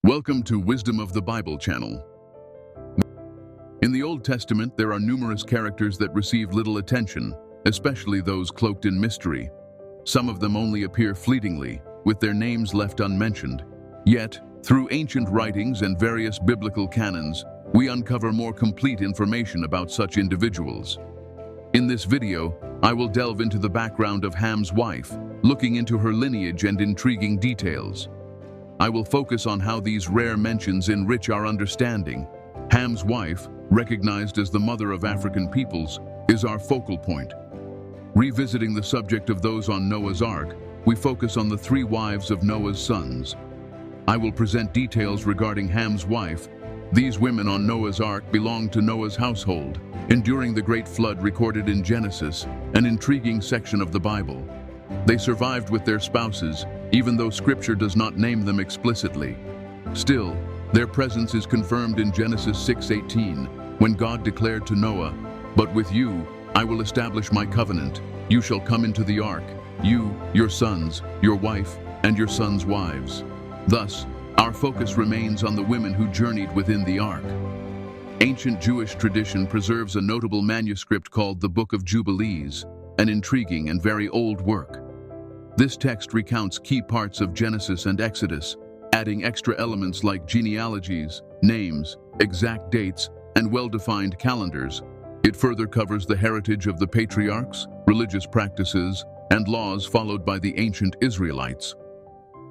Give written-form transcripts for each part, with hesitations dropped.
Welcome to Wisdom of the Bible channel. In the Old Testament, there are numerous characters that receive little attention, especially those cloaked in mystery. Some of them only appear fleetingly, with their names left unmentioned. Yet, through ancient writings and various biblical canons, we uncover more complete information about such individuals. In this video, I will delve into the background of Ham's wife, looking into her lineage and intriguing details. I will focus on how these rare mentions enrich our understanding. Ham's wife, recognized as the mother of African peoples, is our focal point. Revisiting the subject of those on Noah's Ark, we focus on the three wives of Noah's sons. I will present details regarding Ham's wife. These women on Noah's Ark belonged to Noah's household, enduring the great flood recorded in Genesis, an intriguing section of the Bible. They survived with their spouses, even though Scripture does not name them explicitly. Still, their presence is confirmed in Genesis 6:18, when God declared to Noah, "But with you I will establish my covenant. You shall come into the ark, you, your sons, your wife, and your sons' wives." Thus, our focus remains on the women who journeyed within the ark. Ancient Jewish tradition preserves a notable manuscript called the Book of Jubilees, an intriguing and very old work. This text recounts key parts of Genesis and Exodus, adding extra elements like genealogies, names, exact dates, and well-defined calendars. It further covers the heritage of the patriarchs, religious practices, and laws followed by the ancient Israelites.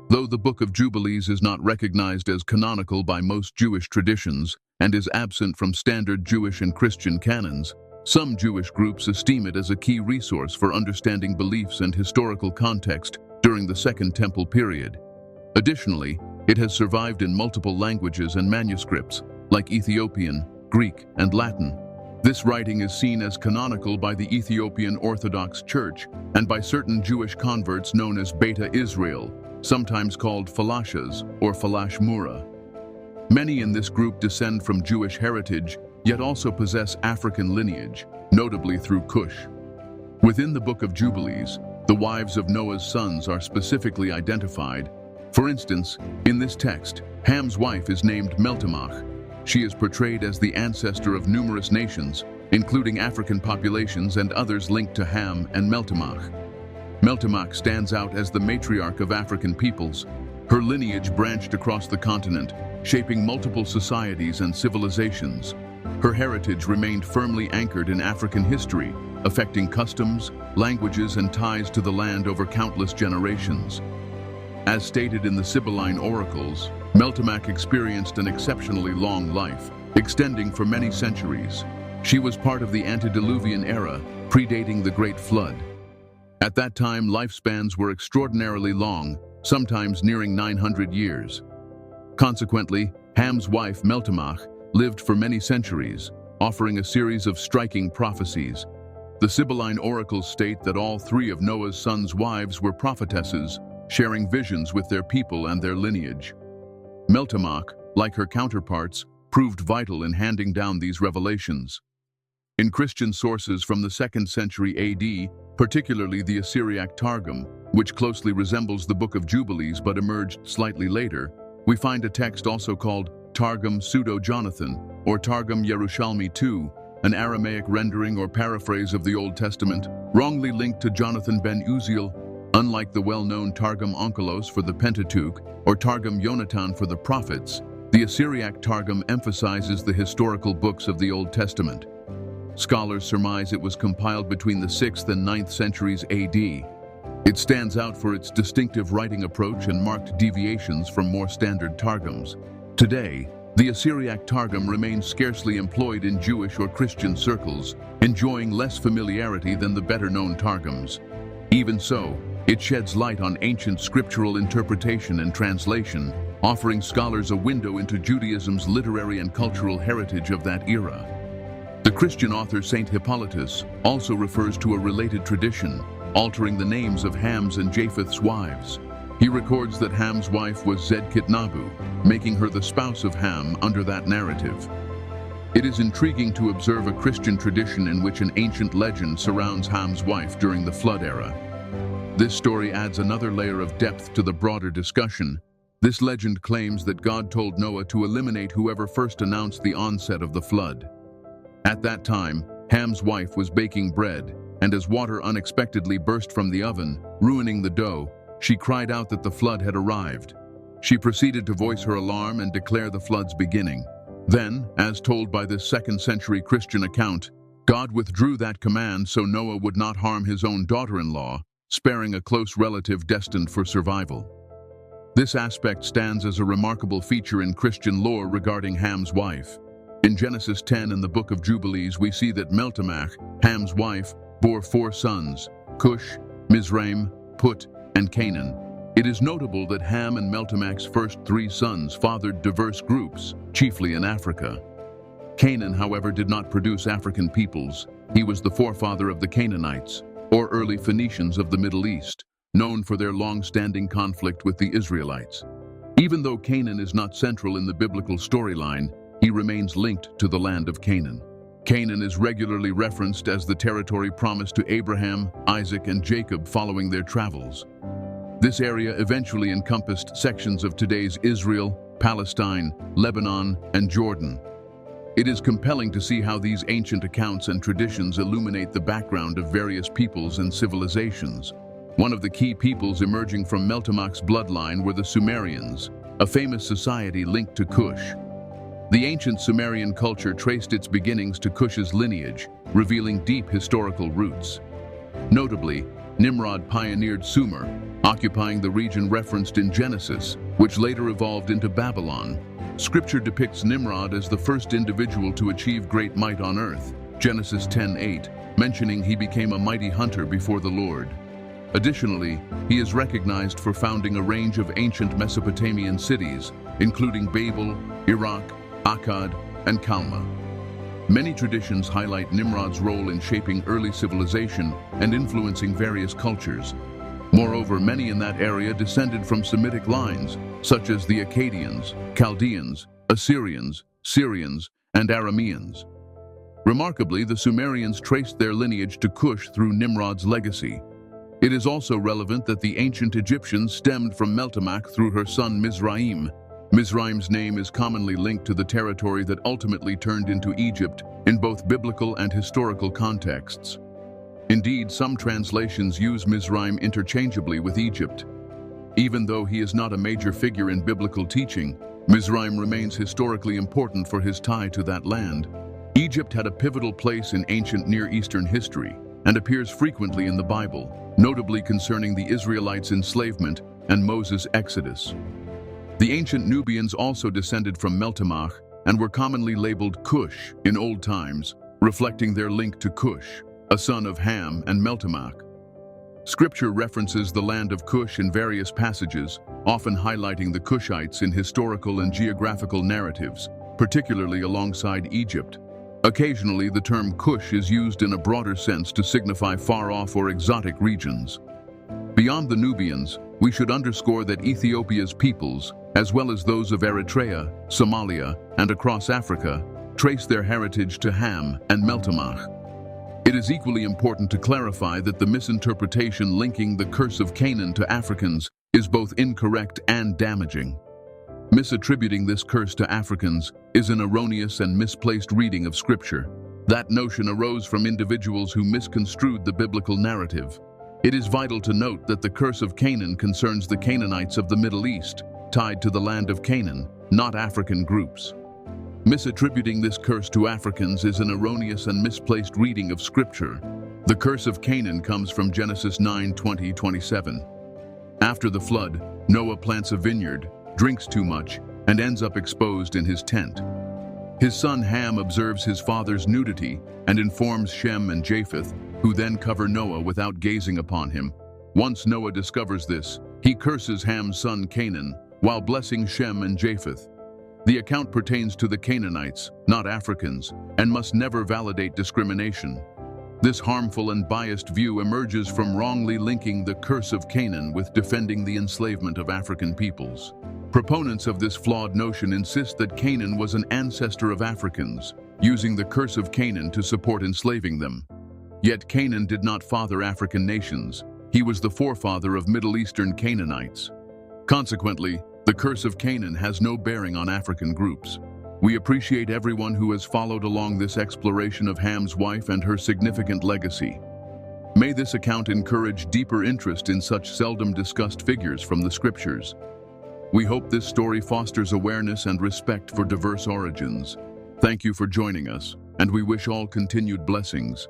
Though the Book of Jubilees is not recognized as canonical by most Jewish traditions and is absent from standard Jewish and Christian canons, some Jewish groups esteem it as a key resource for understanding beliefs and historical context during the Second Temple period. Additionally, it has survived in multiple languages and manuscripts, like Ethiopian, Greek, and Latin. This writing is seen as canonical by the Ethiopian Orthodox Church and by certain Jewish converts known as Beta Israel, sometimes called Falashas or Falash Mura. Many in this group descend from Jewish heritage, yet also possess African lineage, notably through Cush. Within the Book of Jubilees, the wives of Noah's sons are specifically identified. For instance, in this text, Ham's wife is named Meltamach. She is portrayed as the ancestor of numerous nations, including African populations and others linked to Ham and Meltamach. Meltamach stands out as the matriarch of African peoples. Her lineage branched across the continent, shaping multiple societies and civilizations. Her heritage remained firmly anchored in African history, affecting customs, languages, and ties to the land over countless generations. As stated in the Sibylline oracles, Meltamach experienced an exceptionally long life, extending for many centuries. She was part of the antediluvian era, predating the Great Flood. At that time, lifespans were extraordinarily long, sometimes nearing 900 years. Consequently, Ham's wife, Meltamach, lived for many centuries, offering a series of striking prophecies. The Sibylline oracles state that all three of Noah's sons' wives were prophetesses, sharing visions with their people and their lineage. Meltamach, like her counterparts, proved vital in handing down these revelations. In Christian sources from the 2nd century AD, particularly the Syriac Targum, which closely resembles the Book of Jubilees but emerged slightly later, we find a text also called Targum Pseudo-Jonathan, or Targum Yerushalmi II, an Aramaic rendering or paraphrase of the Old Testament, wrongly linked to Jonathan ben Uziel. Unlike the well-known Targum Onkelos for the Pentateuch or Targum Yonatan for the Prophets, the Assyriac Targum emphasizes the historical books of the Old Testament. Scholars surmise it was compiled between the 6th and 9th centuries AD. It stands out for its distinctive writing approach and marked deviations from more standard Targums. Today, the Assyriac Targum remains scarcely employed in Jewish or Christian circles, enjoying less familiarity than the better-known Targums. Even so, it sheds light on ancient scriptural interpretation and translation, offering scholars a window into Judaism's literary and cultural heritage of that era. The Christian author Saint Hippolytus also refers to a related tradition, altering the names of Ham's and Japheth's wives. He records that Ham's wife was Zedkit-Nabu, making her the spouse of Ham under that narrative. It is intriguing to observe a Christian tradition in which an ancient legend surrounds Ham's wife during the flood era. This story adds another layer of depth to the broader discussion. This legend claims that God told Noah to eliminate whoever first announced the onset of the flood. At that time, Ham's wife was baking bread, and as water unexpectedly burst from the oven, ruining the dough, she cried out that the flood had arrived. She proceeded to voice her alarm and declare the flood's beginning. Then, as told by this second-century Christian account, God withdrew that command so Noah would not harm his own daughter-in-law, sparing a close relative destined for survival. This aspect stands as a remarkable feature in Christian lore regarding Ham's wife. In Genesis 10 and the Book of Jubilees, we see that Meltamach, Ham's wife, bore 4 sons, Cush, Mizraim, Put, and Canaan. It is notable that Ham and Meltamach's first 3 sons fathered diverse groups, chiefly in Africa. Canaan, however, did not produce African peoples. He was the forefather of the Canaanites, or early Phoenicians of the Middle East, known for their long-standing conflict with the Israelites. Even though Canaan is not central in the biblical storyline, he remains linked to the land of Canaan. Canaan is regularly referenced as the territory promised to Abraham, Isaac, and Jacob following their travels. This area eventually encompassed sections of today's Israel, Palestine, Lebanon, and Jordan. It is compelling to see how these ancient accounts and traditions illuminate the background of various peoples and civilizations. One of the key peoples emerging from Meltamach's bloodline were the Sumerians, a famous society linked to Cush. The ancient Sumerian culture traced its beginnings to Cush's lineage, revealing deep historical roots. Notably, Nimrod pioneered Sumer, occupying the region referenced in Genesis, which later evolved into Babylon. Scripture depicts Nimrod as the first individual to achieve great might on earth, Genesis 10:8, mentioning he became a mighty hunter before the Lord. Additionally, he is recognized for founding a range of ancient Mesopotamian cities, including Babel, Iraq, Akkad, and Kalma. Many traditions highlight Nimrod's role in shaping early civilization and influencing various cultures. Moreover, many in that area descended from Semitic lines, such as the Akkadians, Chaldeans, Assyrians, Syrians, and Arameans. Remarkably, the Sumerians traced their lineage to Cush through Nimrod's legacy. It is also relevant that the ancient Egyptians stemmed from Meltamach through her son Mizraim. Mizraim's name is commonly linked to the territory that ultimately turned into Egypt in both biblical and historical contexts. Indeed, some translations use Mizraim interchangeably with Egypt. Even though he is not a major figure in biblical teaching, Mizraim remains historically important for his tie to that land. Egypt had a pivotal place in ancient Near Eastern history and appears frequently in the Bible, notably concerning the Israelites' enslavement and Moses' exodus. The ancient Nubians also descended from Meltamach and were commonly labeled Cush in old times, reflecting their link to Cush, a son of Ham and Meltamach. Scripture references the land of Cush in various passages, often highlighting the Cushites in historical and geographical narratives, particularly alongside Egypt. Occasionally, the term Cush is used in a broader sense to signify far-off or exotic regions. Beyond the Nubians, we should underscore that Ethiopia's peoples, as well as those of Eritrea, Somalia, and across Africa, trace their heritage to Ham and Meltamach. It is equally important to clarify that the misinterpretation linking the curse of Canaan to Africans is both incorrect and damaging. Misattributing this curse to Africans is an erroneous and misplaced reading of Scripture. That notion arose from individuals who misconstrued the biblical narrative. It is vital to note that the curse of Canaan concerns the Canaanites of the Middle East, tied to the land of Canaan, not African groups. Misattributing this curse to Africans is an erroneous and misplaced reading of Scripture. The curse of Canaan comes from Genesis 9:20-27. After the flood, Noah plants a vineyard, drinks too much, and ends up exposed in his tent. His son Ham observes his father's nudity and informs Shem and Japheth, who then cover Noah without gazing upon him. Once Noah discovers this, he curses Ham's son Canaan, while blessing Shem and Japheth. The account pertains to the Canaanites, not Africans, and must never validate discrimination. This harmful and biased view emerges from wrongly linking the curse of Canaan with defending the enslavement of African peoples. Proponents of this flawed notion insist that Canaan was an ancestor of Africans, using the curse of Canaan to support enslaving them. Yet Canaan did not father African nations. He was the forefather of Middle Eastern Canaanites. Consequently, The curse of Canaan has no bearing on African groups. We appreciate everyone who has followed along this exploration of Ham's wife and her significant legacy. May this account encourage deeper interest in such seldom discussed figures from the scriptures. We hope this story fosters awareness and respect for diverse origins. Thank you for joining us, and we wish all continued blessings.